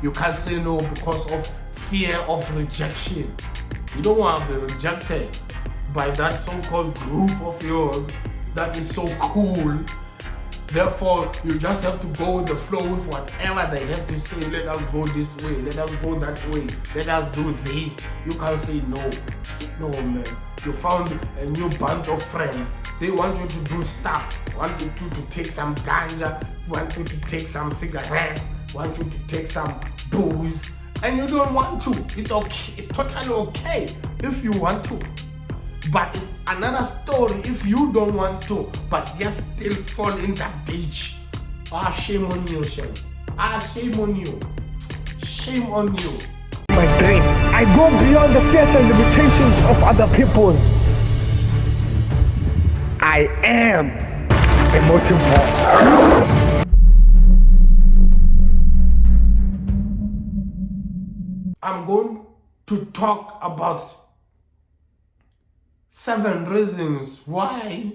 You can't say no because of fear of rejection. You don't want to be rejected by that so-called group of yours that is so cool. Therefore, you just have to go with the flow with whatever they have to say. Let us go this way, let us go that way, let us do this. You can't say no. No, man. You found a new bunch of friends. They want you to do stuff. Want you to take some ganja, want you to take some cigarettes, want you to take some booze, and you don't want to. It's okay. It's totally okay if you want to. But it's another story if you don't want to, but just still fall in that ditch. Ah, shame on you, shame. Ah, shame on you. Shame on you. My dream. I go beyond the fears and limitations of other people. I am a motivator. I'm going to talk about 7 reasons why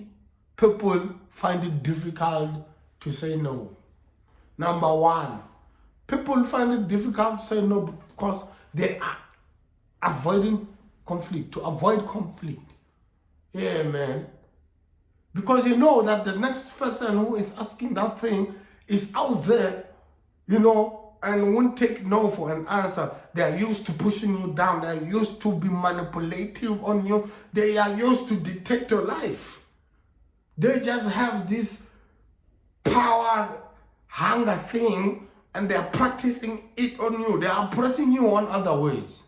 people find it difficult to say no. Number 1, people find it difficult to say no because they are avoiding conflict, to avoid conflict. Yeah, man. Because you know that the next person who is asking that thing is out there, and won't take no for an answer. They are used to pushing you down. They are used to be manipulative on you. They are used to dictate your life. They just have this power hunger thing and they are practicing it on you. They are pressing you on other ways.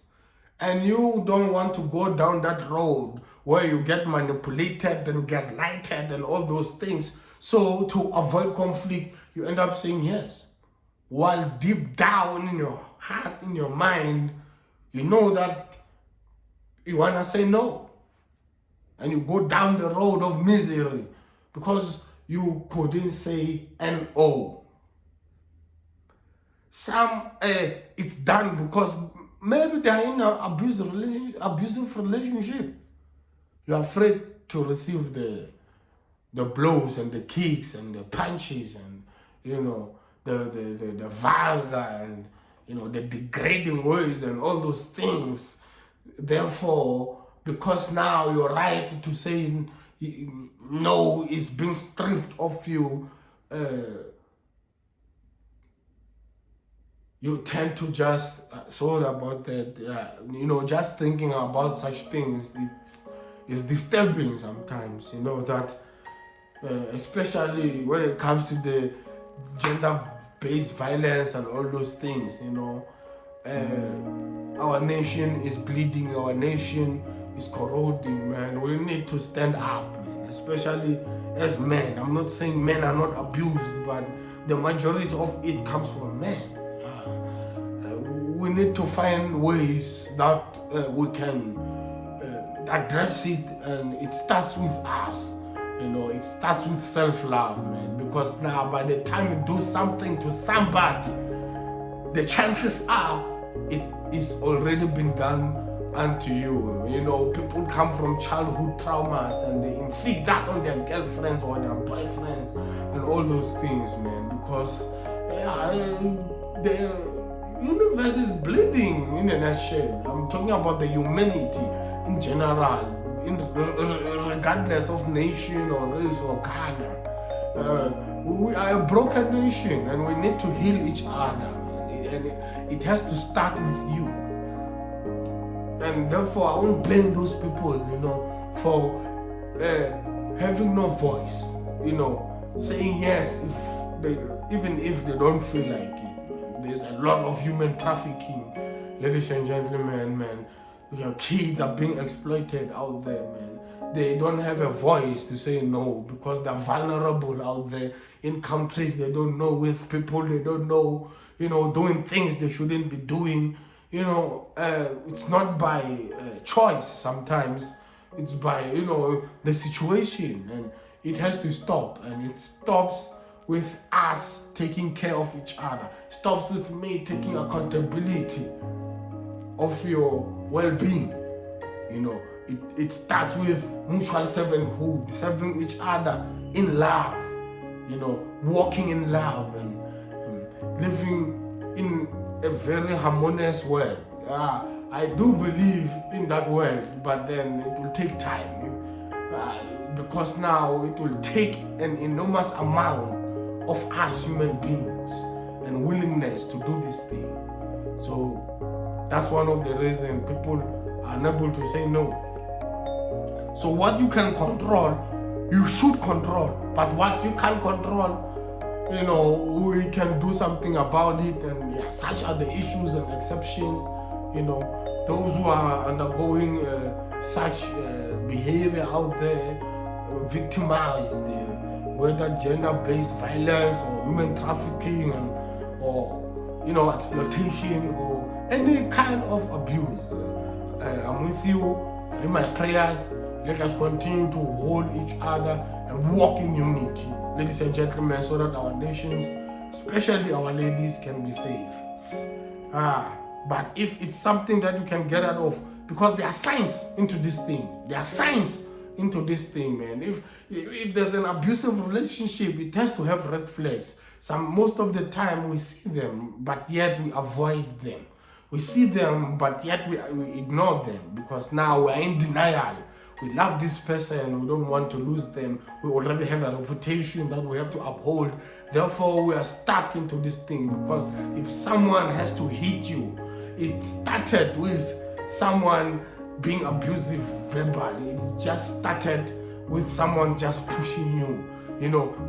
And you don't want to go down that road where you get manipulated and gaslighted and all those things. So to avoid conflict, you end up saying yes. While deep down in your heart, in your mind, you know that you want to say no. And you go down the road of misery because you couldn't say no. Some, it's done because maybe they're in an abusive relationship. You're afraid to receive the blows and the kicks and the punches and, the vulgar and, the degrading words and all those things. Therefore, because now your right to say no is being stripped of you, you tend to just sorry about that. Just thinking about such things, it's disturbing sometimes. That especially when it comes to the gender-based violence and all those things. Our nation is bleeding. Our nation is corroding, man. We need to stand up, man, especially as men. I'm not saying men are not abused, but the majority of it comes from men. We need to find ways that we can address it, and it starts with us. It starts with self-love, man, because now by the time you do something to somebody, the chances are it is already been done unto you. People come from childhood traumas and they inflict that on their girlfriends or their boyfriends and all those things, man, because the universe is bleeding in a nutshell. I'm talking about the humanity in general, regardless of nation or race or color. We are a broken nation and we need to heal each other, man. And it has to start with you. And therefore, I won't blame those people, for having no voice, saying yes even if they don't feel like it. There's a lot of human trafficking, ladies and gentlemen, man. Your kids are being exploited out there, man. They don't have a voice to say no because they're vulnerable out there in countries they don't know, with people they don't know, doing things they shouldn't be doing. It's not by choice sometimes. It's by, the situation, and it has to stop. And it stops with us taking care of each other. It stops with me taking accountability of your well-being. It starts with mutual servanthood, serving each other in love, walking in love and living in a very harmonious world. I do believe in that world, but then it will take time. Because now it will take an enormous amount of us human beings and willingness to do this thing. So that's one of the reasons people are unable to say no. So what you can control, you should control. But what you can't control, we can do something about it. And such are the issues and exceptions. Those who are undergoing such behavior out there, victimized, whether gender-based violence or human trafficking or exploitation or any kind of abuse. I'm with you in my prayers. Let us continue to hold each other and walk in unity, ladies and gentlemen, so that our nations, especially our ladies, can be safe. But if it's something that you can get out of, because there are signs into this thing. There are signs into this thing, man. If there's an abusive relationship, it has to have red flags. Most of the time we see them, but yet we avoid them. We see them, but yet we ignore them, because now we're in denial. We love this person, we don't want to lose them. We already have a reputation that we have to uphold. Therefore, we are stuck into this thing, because if someone has to hit you, it started with someone being abusive verbally. It just started with someone just pushing you,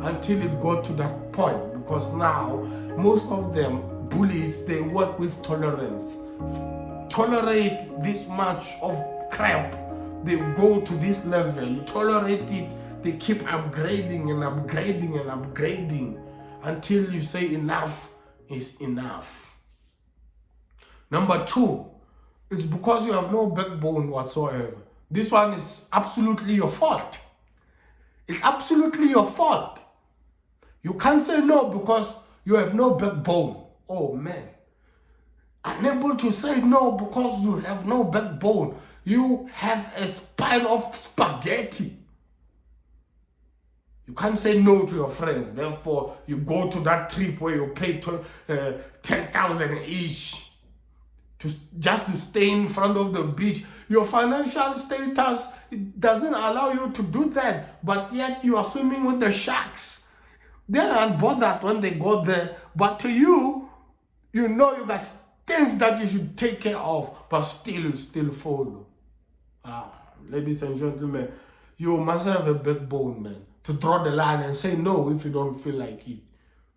until it got to that point. Because now, most of them, bullies, they work with tolerance. Tolerate this much of crap, they go to this level. You tolerate it, they keep upgrading and upgrading and upgrading until you say enough is enough. Number 2, it's because you have no backbone whatsoever. This one is absolutely your fault. It's absolutely your fault. You can't say no because you have no backbone. Oh man. Unable to say no because you have no backbone. You have a spine of spaghetti. You can't say no to your friends. Therefore, you go to that trip where you pay 10,000 each just to stay in front of the beach. Your financial status doesn't allow you to do that, but yet you are swimming with the sharks. They aren't bothered when they go there, but to you, you got things that you should take care of, but still follow. Ladies and gentlemen, you must have a backbone, man, to draw the line and say no if you don't feel like it.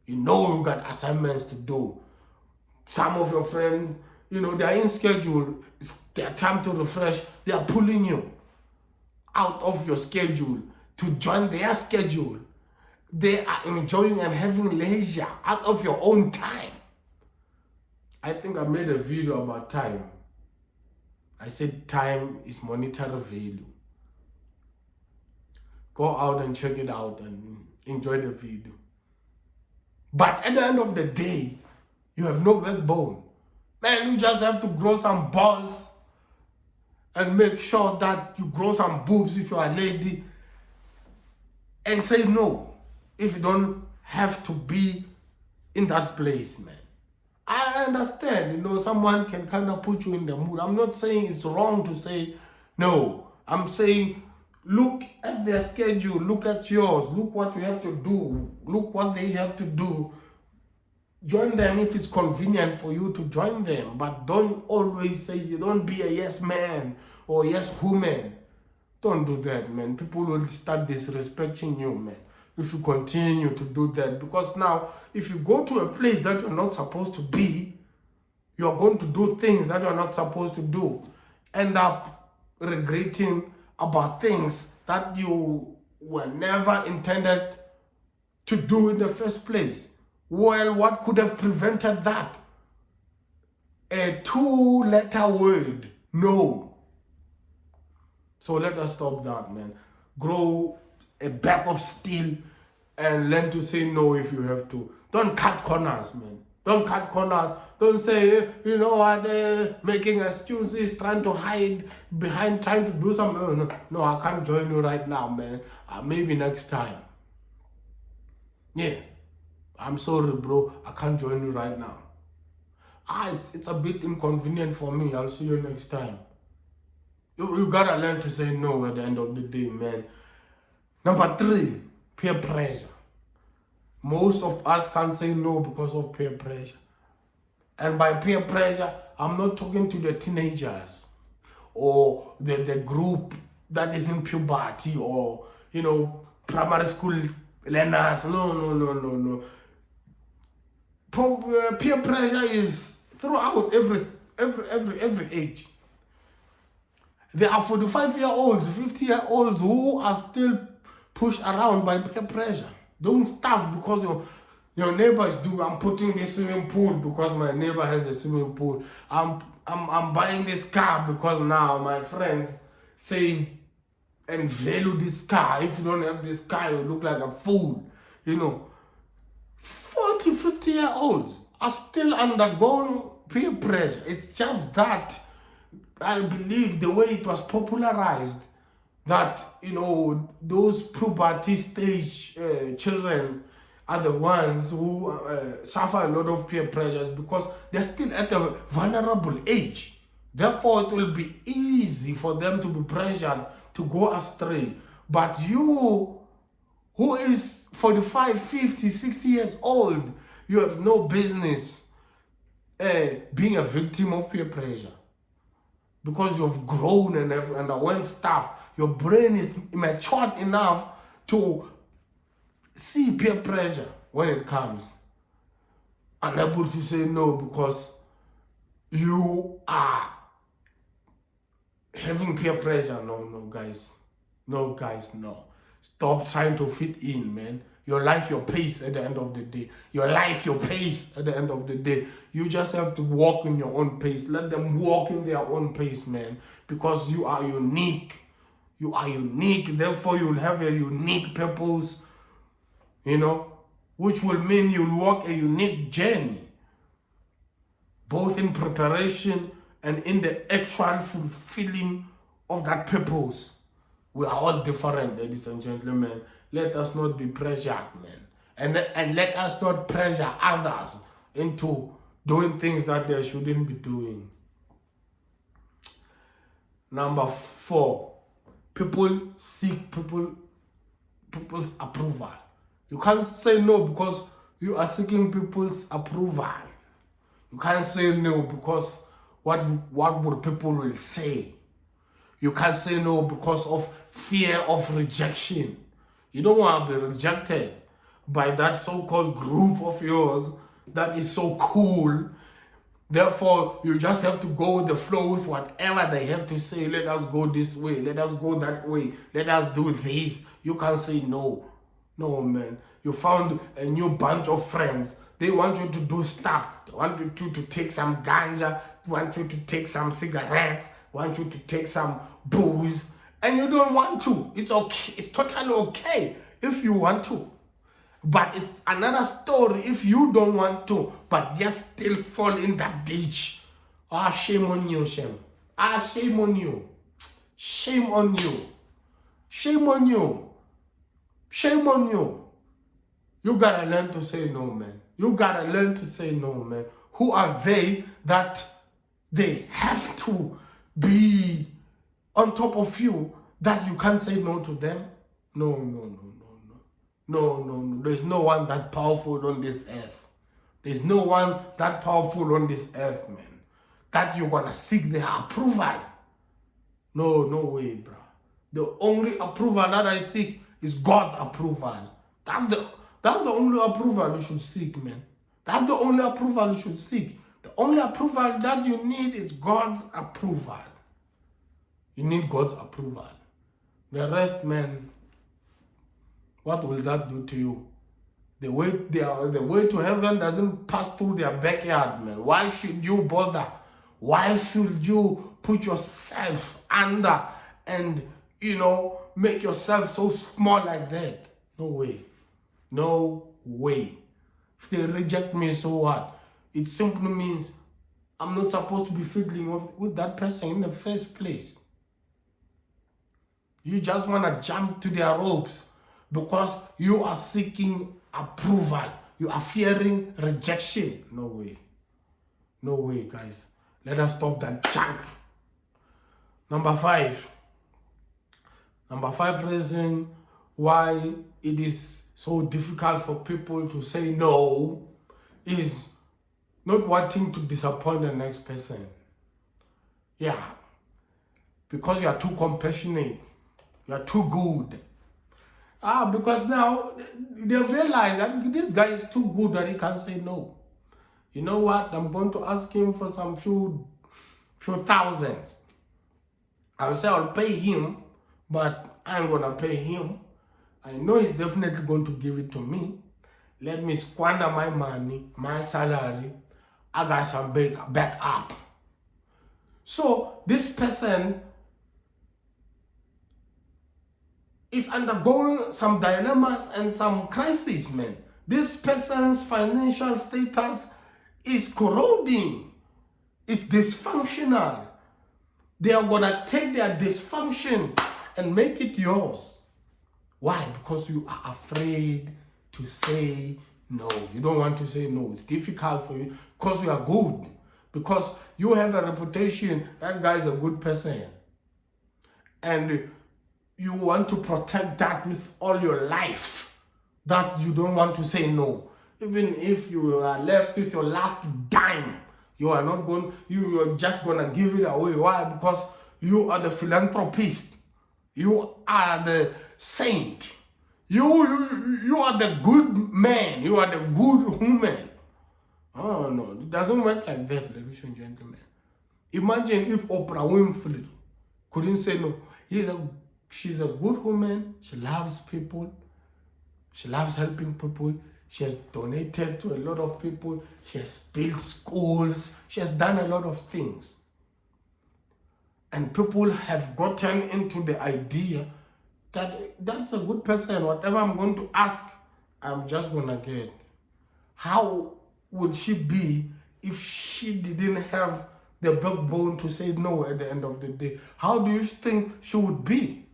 You got assignments to do. Some of your friends, they are in schedule. It's their time to refresh. They are pulling you out of your schedule to join their schedule. They are enjoying and having leisure out of your own time. I think I made a video about time. I said time is monetary value. Go out and check it out and enjoy the video. But at the end of the day, you have no backbone. Man, you just have to grow some balls and make sure that you grow some boobs if you're a lady, and say no if you don't have to be in that place, man. I understand, someone can kind of put you in the mood. I'm not saying it's wrong to say no. I'm saying look at their schedule, look at yours, look what you have to do, look what they have to do. Join them if it's convenient for you to join them, but don't always say, don't be a yes man or yes woman. Don't do that, man. People will start disrespecting you, man, if you continue to do that. Because now, if you go to a place that you're not supposed to be, you're going to do things that you're not supposed to do. End up regretting about things that you were never intended to do in the first place. Well, what could have prevented that? A 2-letter word, no. So let us stop that, man. Grow a back of steel and learn to say no if you have to. Don't cut corners, man. Don't cut corners. Don't say, making excuses, trying to hide behind, trying to do something. No, I can't join you right now, man. Maybe next time. Yeah. I'm sorry, bro. I can't join you right now. It's a bit inconvenient for me. I'll see you next time. You gotta learn to say no at the end of the day, man. Number 3, peer pressure. Most of us can't say no because of peer pressure. And by peer pressure, I'm not talking to the teenagers or the group that is in puberty or, primary school learners. No. Peer pressure is throughout every age. There are 45-year-olds, 50-year-olds who are still pushed around by peer pressure. Doing stuff because your neighbors do. I'm putting this swimming pool because my neighbor has a swimming pool. I'm buying this car because now my friends say and value this car. If you don't have this car, you look like a fool. 40, 50-year-olds are still undergoing peer pressure. It's just that I believe the way it was popularized that, those puberty stage children are the ones who suffer a lot of peer pressures because they're still at a vulnerable age. Therefore, it will be easy for them to be pressured to go astray. But you, who is 45, 50, 60 years old, you have no business being a victim of peer pressure. Because you've grown and have underwent stuff. Your brain is matured enough to see peer pressure when it comes. Unable to say no because you are having peer pressure. No, guys. No. Stop trying to fit in, man. Your life, your pace at the end of the day. Your life, your pace at the end of the day. You just have to walk in your own pace. Let them walk in their own pace, man. Because you are unique. You are unique. Therefore, you'll have a unique purpose, which will mean you'll walk a unique journey. Both in preparation and in the actual fulfilling of that purpose. We are all different, ladies and gentlemen. Let us not be pressured, man. And let us not pressure others into doing things that they shouldn't be doing. Number 4, people seek people's approval. You can't say no because you are seeking people's approval. You can't say no because what would people will say. You can't say no because of fear of rejection. You don't want to be rejected by that so-called group of yours that is so cool. Therefore, you just have to go with the flow with whatever they have to say. Let us go this way. Let us go that way. Let us do this. You can't say no. No, man. You found a new bunch of friends. They want you to do stuff. They want you to take some ganja. They want you to take some cigarettes. Want you to take some booze. And you don't want to. It's okay. It's totally okay if you want to. But it's another story if you don't want to, but just still fall in that ditch. Shame on you, shame. Shame on you. Shame on you. Shame on you. Shame on you. You gotta learn to say no, man. You gotta learn to say no, man. Who are they that they have to be on top of you that you can't say no to them? No. There's no one that powerful on this earth. There's no one that powerful on this earth, man. That you're gonna seek their approval. No way, bro. The only approval that I seek is God's approval. That's the only approval you should seek, man. That's the only approval you should seek. The only approval that you need is God's approval. You need God's approval. The rest, man, what will that do to you? The way to heaven doesn't pass through their backyard, man. Why should you bother? Why should you put yourself under and, make yourself so small like that? No way. No way. If they reject me, so what? It simply means I'm not supposed to be fiddling with that person in the first place. You just want to jump to their ropes because you are seeking approval. You are fearing rejection. No way. No way, guys. Let us stop that junk. Number five reason why it is so difficult for people to say no is not wanting to disappoint the next person. Yeah. Because you are too compassionate. You are too good. Because now they've realized that this guy is too good that he can't say no. You know what? I'm going to ask him for some few thousands. I will say I'll pay him, but I ain't gonna pay him. I know he's definitely going to give it to me. Let me squander my money, my salary. I got some back up. So this person is undergoing some dilemmas and some crises, man. This person's financial status is corroding. It's dysfunctional. They are gonna take their dysfunction and make it yours. Why? Because you are afraid to say no. You don't want to say no. It's difficult for you because you are good. Because you have a reputation, that guy is a good person. And you want to protect that with all your life. That you don't want to say no. Even if you are left with your last dime, you are just gonna give it away. Why? Because you are the philanthropist. You are the saint. You are the good man. You are the good woman. Oh no, it doesn't work like that, ladies and gentlemen. Imagine if Oprah Winfrey couldn't say no. She's a good woman. She loves people. She loves helping people. She has donated to a lot of people. She has built schools. She has done a lot of things. And people have gotten into the idea that that's a good person. Whatever I'm going to ask, I'm just going to get. How would she be if she didn't have the backbone to say no at the end of the day? How do you think she would be?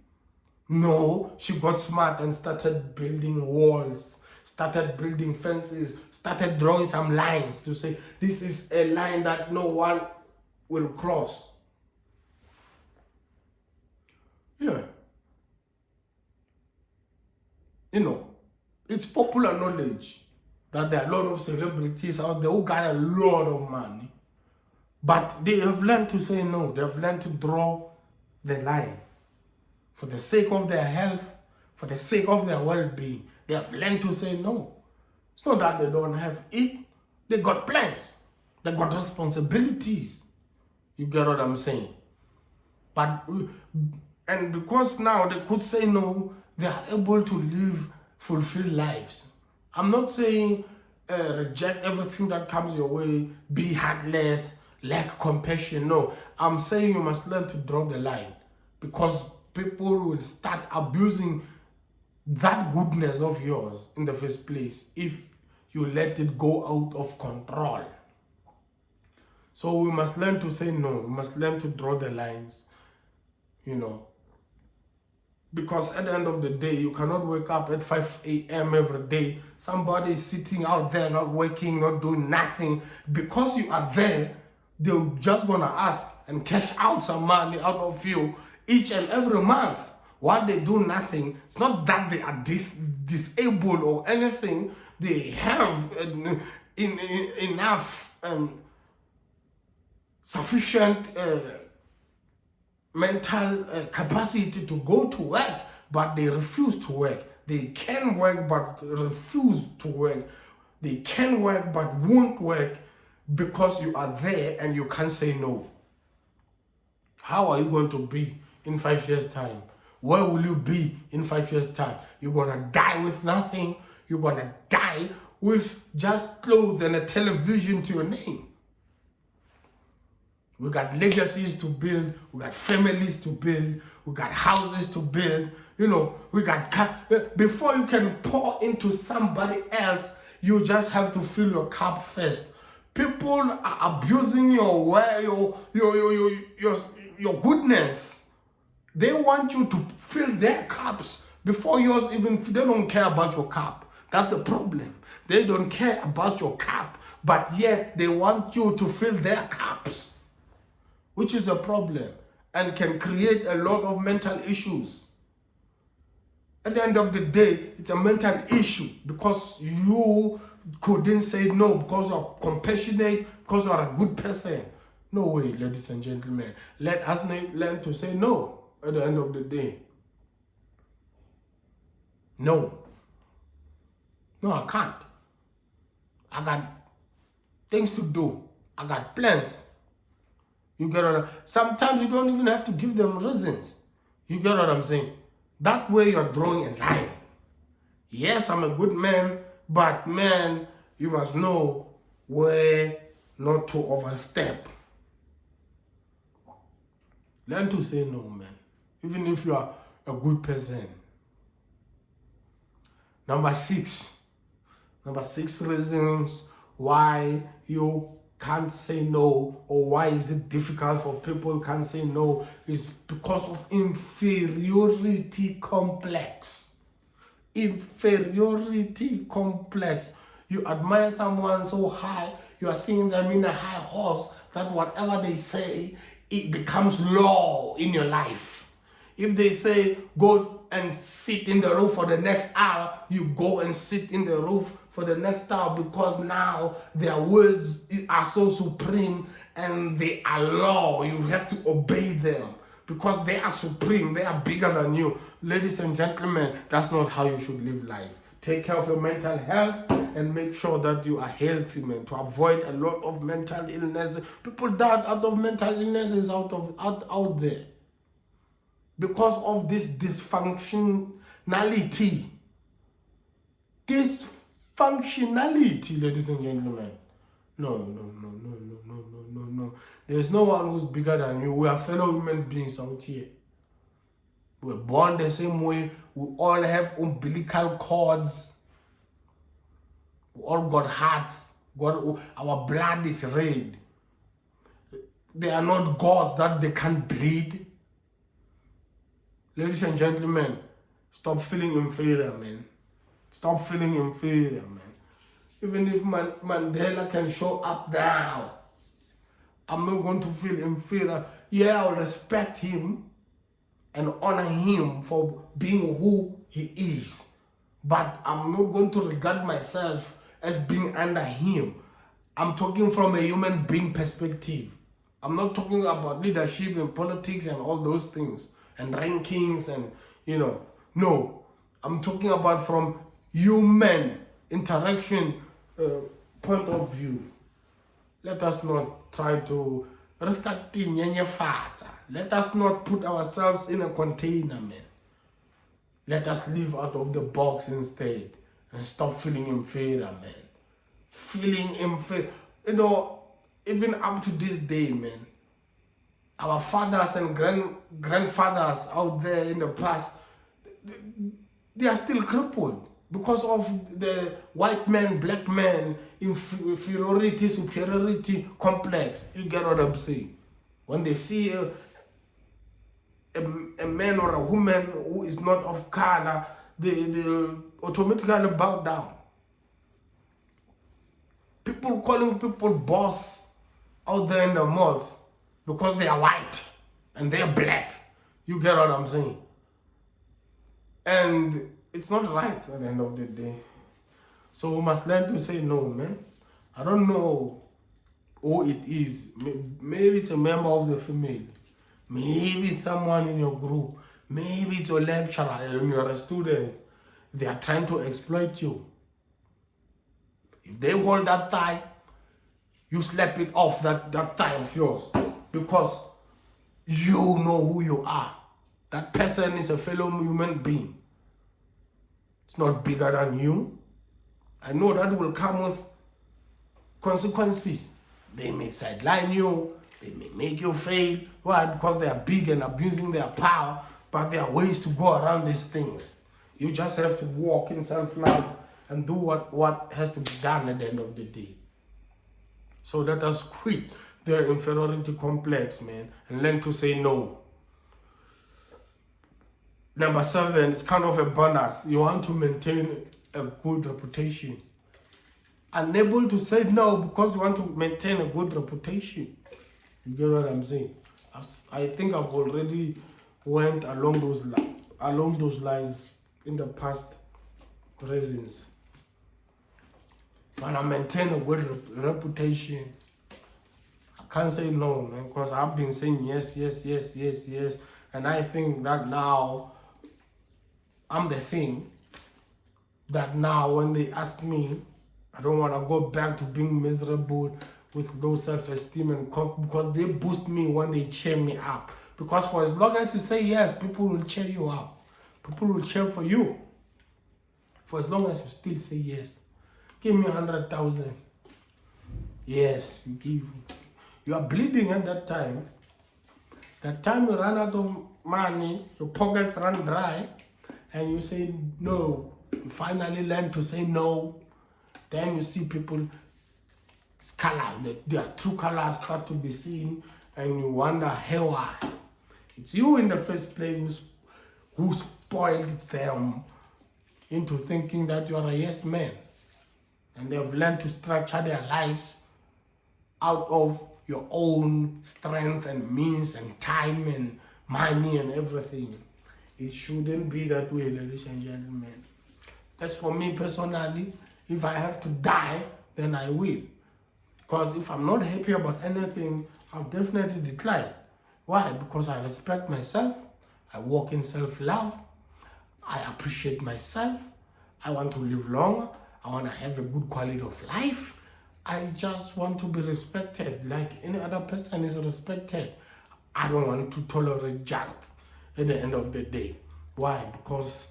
No, she got smart and started building walls, started building fences, started drawing some lines to say, this is a line that no one will cross. Yeah. You know, it's popular knowledge that there are a lot of celebrities out there who got a lot of money, but they have learned to say no. They have learned to draw the line. For the sake of their health, for the sake of their well-being, they have learned to say no. It's not that they don't have it. They got plans. They got responsibilities. You get what I'm saying? And because now they could say no, they are able to live fulfilled lives. I'm not saying reject everything that comes your way, be heartless, lack compassion. No, I'm saying you must learn to draw the line, because people will start abusing that goodness of yours in the first place if you let it go out of control. So we must learn to say no. We must learn to draw the lines, you know. Because at the end of the day, you cannot wake up at 5 a.m. every day. Somebody is sitting out there, not working, not doing nothing. Because you are there, they're just going to ask and cash out some money out of you each and every month. While they do nothing, it's not that they are disabled or anything. They have enough sufficient mental capacity to go to work, but they refuse to work. They can work but refuse to work. They can work but won't work because you are there and you can't say no. How are you going to be in 5 years' time? Where will you be in 5 years' time? You're going to die with nothing. You're going to die with just clothes and a television to your name. We got legacies to build. We got families to build. We got houses to build. You know, we got before you can pour into somebody else, you just have to fill your cup first. People are abusing your goodness. They want you to fill their cups before yours. Even they don't care about your cup. That's the problem. They don't care about your cup, but yet they want you to fill their cups, which is a problem and can create a lot of mental issues. At the end of the day, it's a mental issue because you couldn't say no because you're compassionate, because you're a good person. No way, ladies and gentlemen. Let us learn to say no at the end of the day. No. No, I can't. I got things to do. I got plans. You get what sometimes you don't even have to give them reasons. You get what I'm saying? That way you're drawing a line. Yes, I'm a good man, but man, you must know where not to overstep. Learn to say no, man. Even if you are a good person. Number six reasons why you can't say no, or why is it difficult for people can't say no, is because of inferiority complex. Inferiority complex. You admire someone so high, you are seeing them in a high horse, that whatever they say, it becomes law in your life. If they say, go and sit in the roof for the next hour, you go and sit in the roof for the next hour, because now their words are so supreme and they are law. You have to obey them because they are supreme. They are bigger than you. Ladies and gentlemen, that's not how you should live life. Take care of your mental health and make sure that you are healthy, man, to avoid a lot of mental illness. People die out of mental illnesses out there because of this dysfunctionality. Dysfunctionality, ladies and gentlemen. No. There's no one who's bigger than you. We are fellow human beings out here. We're born the same way. We all have umbilical cords. We all got hearts. Our blood is red. They are not gods that they can't bleed. Ladies and gentlemen, stop feeling inferior, man. Stop feeling inferior, man. Even if Mandela can show up now, I'm not going to feel inferior. Yeah, I'll respect him and honor him for being who he is. But I'm not going to regard myself as being under him. I'm talking from a human being perspective. I'm not talking about leadership and politics and all those things and rankings and, no. I'm talking about from human interaction point of view. Let us not try to let us not put ourselves in a container, man. Let us live out of the box instead and stop feeling inferior, man. Feeling inferior. Even up to this day, man, our fathers and grandfathers out there in the past, they are still crippled because of the white man, black man, inferiority, superiority complex. You get what I'm saying? When they see a man or a woman who is not of color, they automatically bow down. People calling people boss out there in the malls because they are white and they are black. You get what I'm saying? And it's not right at the end of the day. So we must learn to say no, man. I don't know who it is. Maybe it's a member of the family. Maybe it's someone in your group. Maybe it's your lecturer and you're a student. They are trying to exploit you. If they hold that thigh, you slap it off that thigh of yours because you know who you are. That person is a fellow human being. It's not bigger than you. I know that will come with consequences. They may sideline you. They may make you fail. Why? Because they are big and abusing their power. But there are ways to go around these things. You just have to walk in self-love and do what has to be done at the end of the day. So let us quit the inferiority complex, man, and learn to say no. Number 7, it's kind of a bonus. You want to maintain a good reputation. Unable to say no because you want to maintain a good reputation. You get what I'm saying? I think I've already went along those lines in the past reasons. When I maintain a good reputation, I can't say no, man, because I've been saying yes, and I think that now I'm the thing that now when they ask me, I don't want to go back to being miserable with low self-esteem and because they boost me when they cheer me up. Because for as long as you say yes, people will cheer you up. People will cheer for you. For as long as you still say yes. Give me 100,000. Yes, you give. You are bleeding at that time. That time you run out of money, your pockets run dry, and you say no. You finally learn to say no. Then you see people's colors, their true colors start to be seen, and you wonder, hey, why? It's you in the first place who spoiled them into thinking that you are a yes man. And they've learned to structure their lives out of your own strength and means and time and money and everything. It shouldn't be that way, ladies and gentlemen. As for me personally, if I have to die, then I will. Because if I'm not happy about anything, I'll definitely decline. Why? Because I respect myself. I walk in self-love. I appreciate myself. I want to live longer. I want to have a good quality of life. I just want to be respected like any other person is respected. I don't want to tolerate junk at the end of the day. Why? Because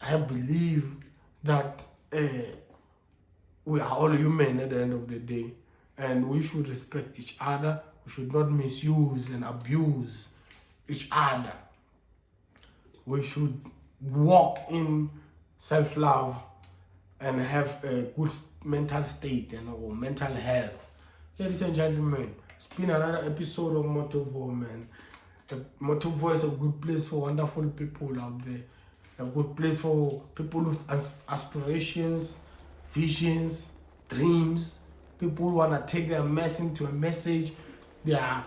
I believe that we are all human at the end of the day, and we should respect each other. We should not misuse and abuse each other. We should walk in self-love and have a good mental state or mental health. Ladies and gentlemen, it's been another episode of Motivo, man. Motivo is a good place for wonderful people out there. A good place for people with aspirations, visions, dreams. People who want to take their mess into a message. They are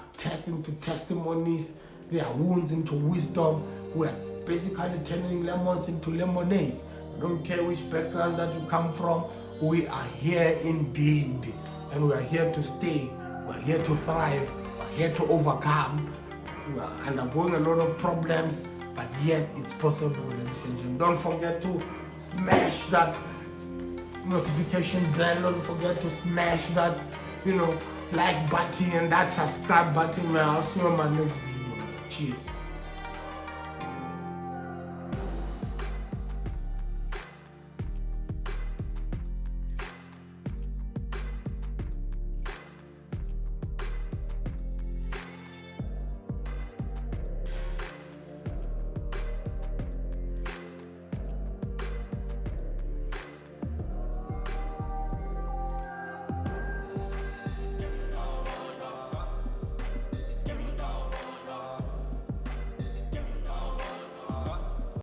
into testimonies. Their wounds into wisdom. We are basically turning lemons into lemonade. I don't care which background that you come from. We are here indeed. And we are here to stay. We are here to thrive. We are here to overcome. We are undergoing a lot of problems, but yet it's possible, ladies and gentlemen. Don't forget to smash that notification bell. Don't forget to smash that, like button and that subscribe button. I'll see you on my next video. Cheers.